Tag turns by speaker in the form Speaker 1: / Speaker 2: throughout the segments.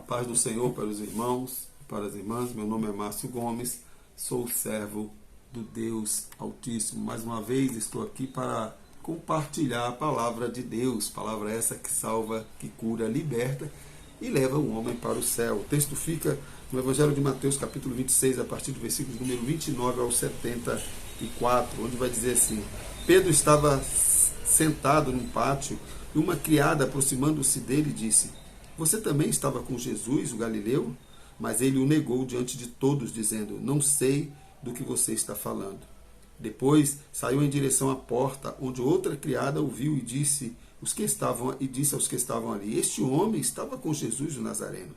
Speaker 1: paz do Senhor para os irmãos, para as irmãs. Meu nome é Márcio Gomes, sou servo do Deus Altíssimo. Mais uma vez estou aqui para compartilhar a palavra de Deus, palavra essa que salva, que cura, liberta e leva o homem para o céu. O texto fica no Evangelho de Mateus, capítulo 26, a partir do versículo número 29 ao 74, onde vai dizer assim: Pedro estava sentado num pátio e uma criada, aproximando-se dele, disse: Você também estava com Jesus, o Galileu? Mas ele o negou diante de todos, dizendo: Não sei do que você está falando. Depois saiu em direção à porta, onde outra criada o viu e disse aos que estavam ali: Este homem estava com Jesus, o Nazareno.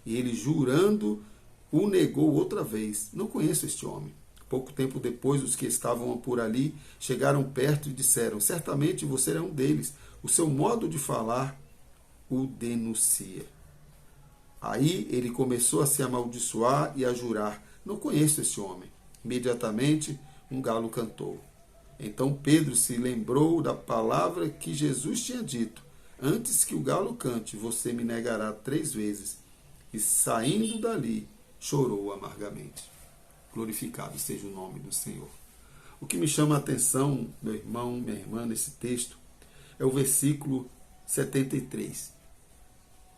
Speaker 1: E ele, jurando, o negou outra vez: Não conheço este homem. Pouco tempo depois, os que estavam por ali chegaram perto e disseram: Certamente você é um deles. O seu modo de falar o denuncia. Aí ele começou a se amaldiçoar e a jurar: Não conheço esse homem. Imediatamente um galo cantou. Então Pedro se lembrou da palavra que Jesus tinha dito: Antes que o galo cante, você me negará 3 vezes. E saindo dali, chorou amargamente. Glorificado seja o nome do Senhor. O que me chama a atenção, meu irmão, minha irmã, nesse texto, é o versículo 73.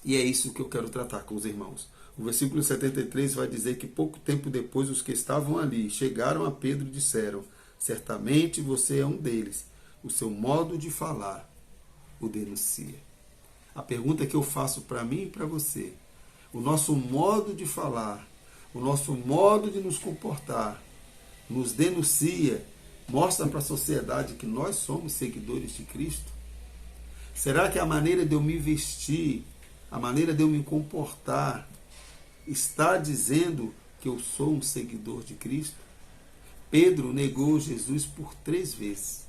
Speaker 1: E é isso que eu quero tratar com os irmãos. O versículo 73 vai dizer que pouco tempo depois os que estavam ali chegaram a Pedro e disseram: Certamente você é um deles. O seu modo de falar o denuncia. A pergunta que eu faço para mim e para você: o nosso modo de falar, o nosso modo de nos comportar, nos denuncia, mostra para a sociedade que nós somos seguidores de Cristo? Será que a maneira de eu me vestir, a maneira de eu me comportar, está dizendo que eu sou um seguidor de Cristo? Pedro negou Jesus por 3 vezes.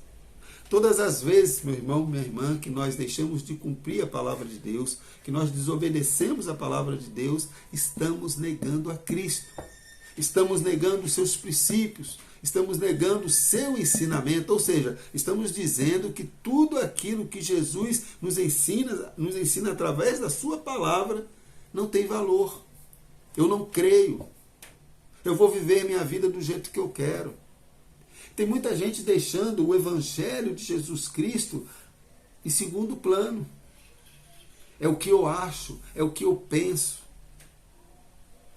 Speaker 1: Todas as vezes, meu irmão, minha irmã, que nós deixamos de cumprir a palavra de Deus, que nós desobedecemos a palavra de Deus, estamos negando a Cristo. Estamos negando os seus princípios, estamos negando o seu ensinamento, ou seja, estamos dizendo que tudo aquilo que Jesus nos ensina através da sua palavra, não tem valor. Eu não creio. Eu vou viver minha vida do jeito que eu quero. Tem muita gente deixando o Evangelho de Jesus Cristo em segundo plano. É o que eu acho, é o que eu penso,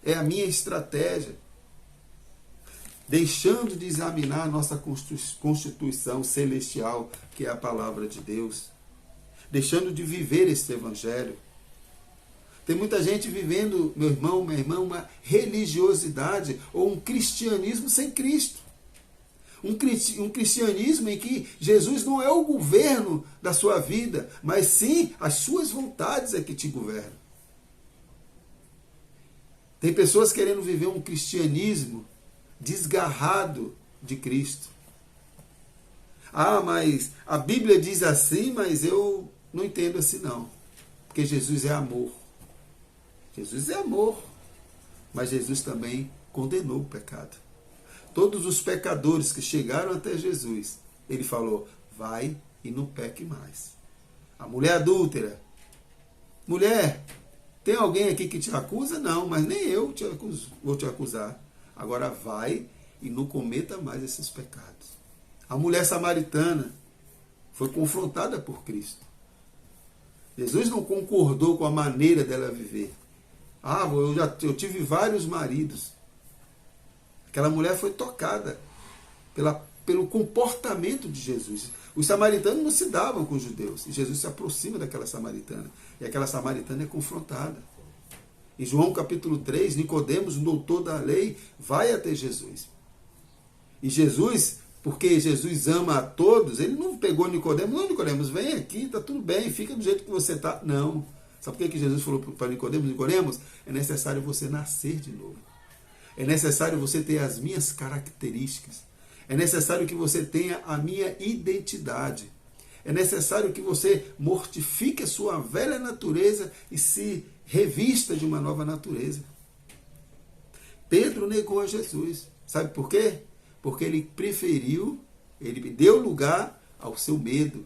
Speaker 1: é a minha estratégia. Deixando de examinar a nossa constituição celestial, que é a palavra de Deus. Deixando de viver esse Evangelho. Tem muita gente vivendo, meu irmão, minha irmã, uma religiosidade ou um cristianismo sem Cristo. Um cristianismo em que Jesus não é o governo da sua vida, mas sim as suas vontades é que te governam. Tem pessoas querendo viver um cristianismo desgarrado de Cristo. Ah, mas a Bíblia diz assim, mas eu não entendo assim não. Porque Jesus é amor. Jesus é amor. Mas Jesus também condenou o pecado. Todos os pecadores que chegaram até Jesus, ele falou: vai e não peque mais. A mulher adúltera: mulher, tem alguém aqui que te acusa? Não, mas nem eu vou te acusar. Agora vai e não cometa mais esses pecados. A mulher samaritana foi confrontada por Cristo. Jesus não concordou com a maneira dela viver. Ah, eu tive vários maridos. Aquela mulher foi tocada pelo comportamento de Jesus. Os samaritanos não se davam com os judeus. E Jesus se aproxima daquela samaritana. E aquela samaritana é confrontada. Em João capítulo 3, Nicodemos, um doutor da lei, vai até Jesus. E Jesus, porque Jesus ama a todos, ele não pegou Nicodemos: Não, Nicodemos, vem aqui, está tudo bem, fica do jeito que você está. Não. Sabe por que Jesus falou para Nicodemos? Nicodemos, é necessário você nascer de novo. É necessário você ter as minhas características. É necessário que você tenha a minha identidade. É necessário que você mortifique a sua velha natureza e se revista de uma nova natureza. Pedro negou a Jesus. Sabe por quê? Porque ele preferiu, ele deu lugar ao seu medo.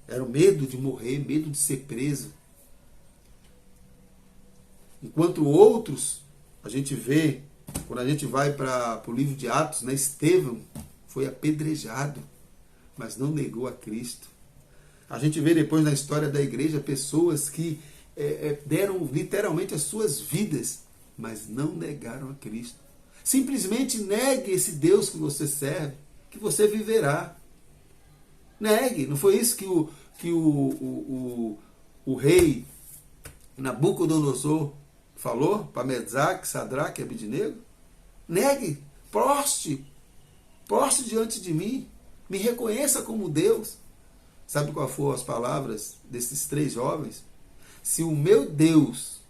Speaker 1: Era o medo de morrer, medo de ser preso. Enquanto outros, a gente vê, quando a gente vai para o livro de Atos, né, Estevão foi apedrejado, mas não negou a Cristo. A gente vê depois na história da igreja pessoas que deram literalmente as suas vidas, mas não negaram a Cristo. Simplesmente negue esse Deus que você serve, que você viverá. Negue. Não foi isso que o rei Nabucodonosor falou para Mesaque, Sadraque e Abednego? Negue. Proste diante de mim. Me reconheça como Deus. Sabe qual foram as palavras desses 3 jovens? Se o meu Deus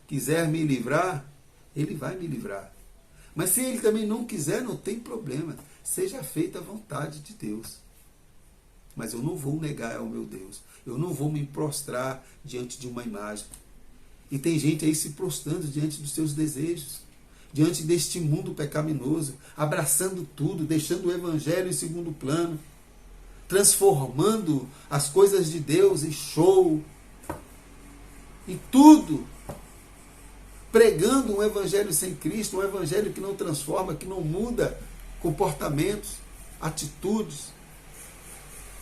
Speaker 1: quiser me livrar, Ele vai me livrar. Mas se Ele também não quiser, não tem problema. Seja feita a vontade de Deus. Mas eu não vou negar ao meu Deus. Eu não vou me prostrar diante de uma imagem. E tem gente aí se prostrando diante dos seus desejos, diante deste mundo pecaminoso, abraçando tudo, deixando o Evangelho em segundo plano, transformando as coisas de Deus em show, e tudo, pregando um Evangelho sem Cristo, um Evangelho que não transforma, que não muda comportamentos, atitudes.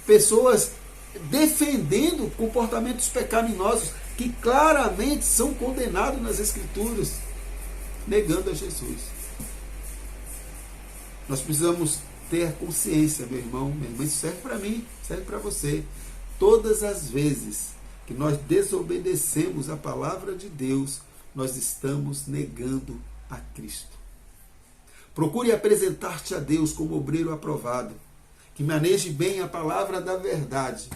Speaker 1: Pessoas defendendo comportamentos pecaminosos que claramente são condenados nas Escrituras, negando a Jesus. Nós precisamos ter consciência, meu irmão, minha irmã, isso serve para mim, serve para você. Todas as vezes que nós desobedecemos a palavra de Deus, nós estamos negando a Cristo. Procure apresentar-te a Deus como obreiro aprovado, que maneje bem a palavra da verdade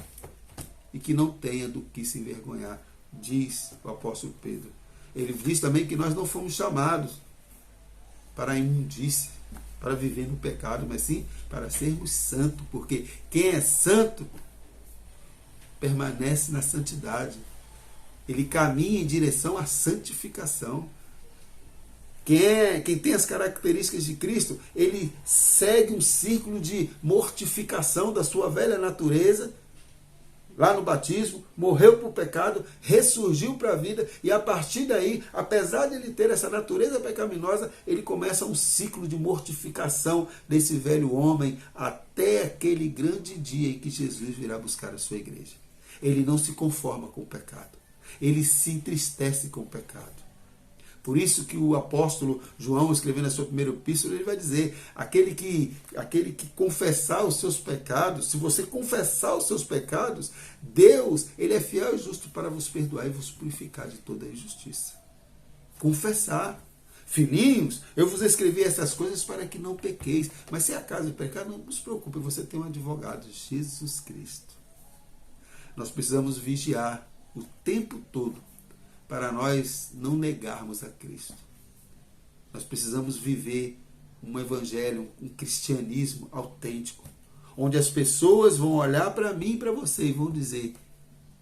Speaker 1: e que não tenha do que se envergonhar, diz o apóstolo Pedro. Ele diz também que nós não fomos chamados para a imundície, para viver no pecado, mas sim para sermos santos, porque quem é santo permanece na santidade. Ele caminha em direção à santificação. Quem tem as características de Cristo, ele segue um círculo de mortificação da sua velha natureza, lá no batismo, morreu para o pecado, ressurgiu para a vida, e a partir daí, apesar de ele ter essa natureza pecaminosa, ele começa um ciclo de mortificação desse velho homem, até aquele grande dia em que Jesus virá buscar a sua igreja. Ele não se conforma com o pecado, ele se entristece com o pecado. Por isso que o apóstolo João, escrevendo a sua primeira epístola, ele vai dizer, aquele que confessar os seus pecados, se você confessar os seus pecados, Deus, ele é fiel e justo para vos perdoar e vos purificar de toda a injustiça. Confessar. Filhinhos, eu vos escrevi essas coisas para que não pequeis. Mas se acaso pecar, não se preocupe, você tem um advogado, Jesus Cristo. Nós precisamos vigiar o tempo todo para nós não negarmos a Cristo. Nós precisamos viver um evangelho, um cristianismo autêntico, onde as pessoas vão olhar para mim e para você e vão dizer,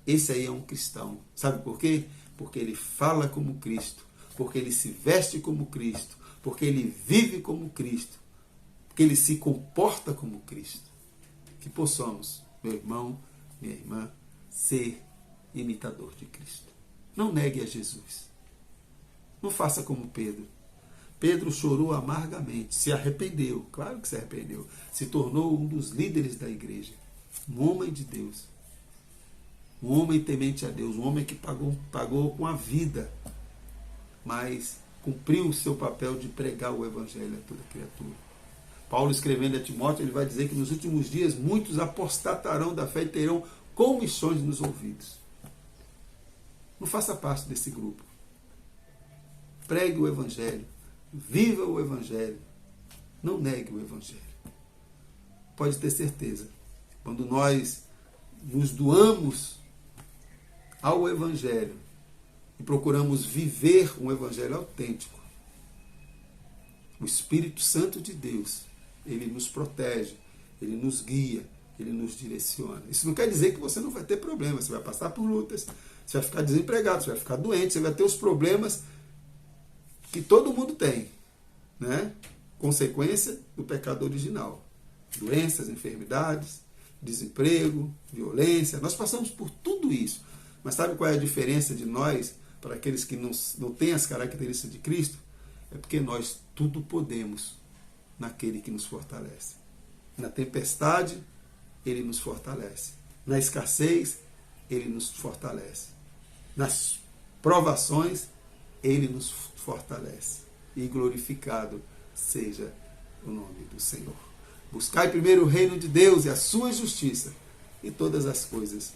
Speaker 1: esse aí é um cristão. Sabe por quê? Porque ele fala como Cristo, porque ele se veste como Cristo, porque ele vive como Cristo, porque ele se comporta como Cristo. Que possamos, meu irmão, minha irmã, ser imitador de Cristo. Não negue a Jesus. Não faça como Pedro. Pedro chorou amargamente, se arrependeu, claro que se arrependeu, se tornou um dos líderes da igreja, um homem de Deus, um homem temente a Deus, um homem que pagou com a vida, mas cumpriu o seu papel de pregar o evangelho a toda criatura. Paulo, escrevendo a Timóteo, ele vai dizer que nos últimos dias muitos apostatarão da fé e terão comichões nos ouvidos. Não faça parte desse grupo. Pregue o evangelho. Viva o evangelho. Não negue o evangelho. Pode ter certeza. Quando nós nos doamos ao evangelho e procuramos viver um evangelho autêntico, o Espírito Santo de Deus, ele nos protege, ele nos guia, ele nos direciona. Isso não quer dizer que você não vai ter problemas. Você vai passar por lutas, você vai ficar desempregado, você vai ficar doente, você vai ter os problemas que todo mundo tem, né? Consequência do pecado original. Doenças, enfermidades, desemprego, violência. Nós passamos por tudo isso. Mas sabe qual é a diferença de nós para aqueles que não têm as características de Cristo, é porque nós tudo podemos naquele que nos fortalece. Na tempestade, Ele nos fortalece. Na escassez, Ele nos fortalece. Nas provações, Ele nos fortalece. E glorificado seja o nome do Senhor. Buscai primeiro o reino de Deus e a sua justiça, e todas as coisas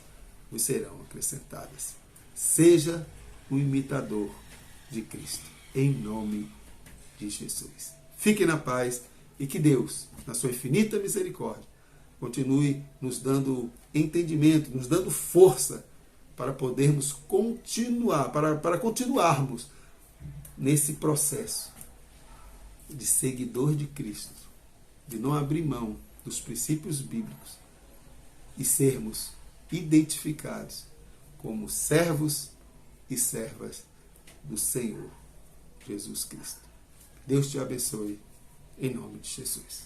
Speaker 1: vos serão acrescentadas. Seja o imitador de Cristo, em nome de Jesus. Fique na paz e que Deus, na sua infinita misericórdia, continue nos dando entendimento, nos dando força para podermos continuar, para continuarmos nesse processo de seguidor de Cristo, de não abrir mão dos princípios bíblicos e sermos identificados como servos e servas do Senhor Jesus Cristo. Deus te abençoe, em nome de Jesus.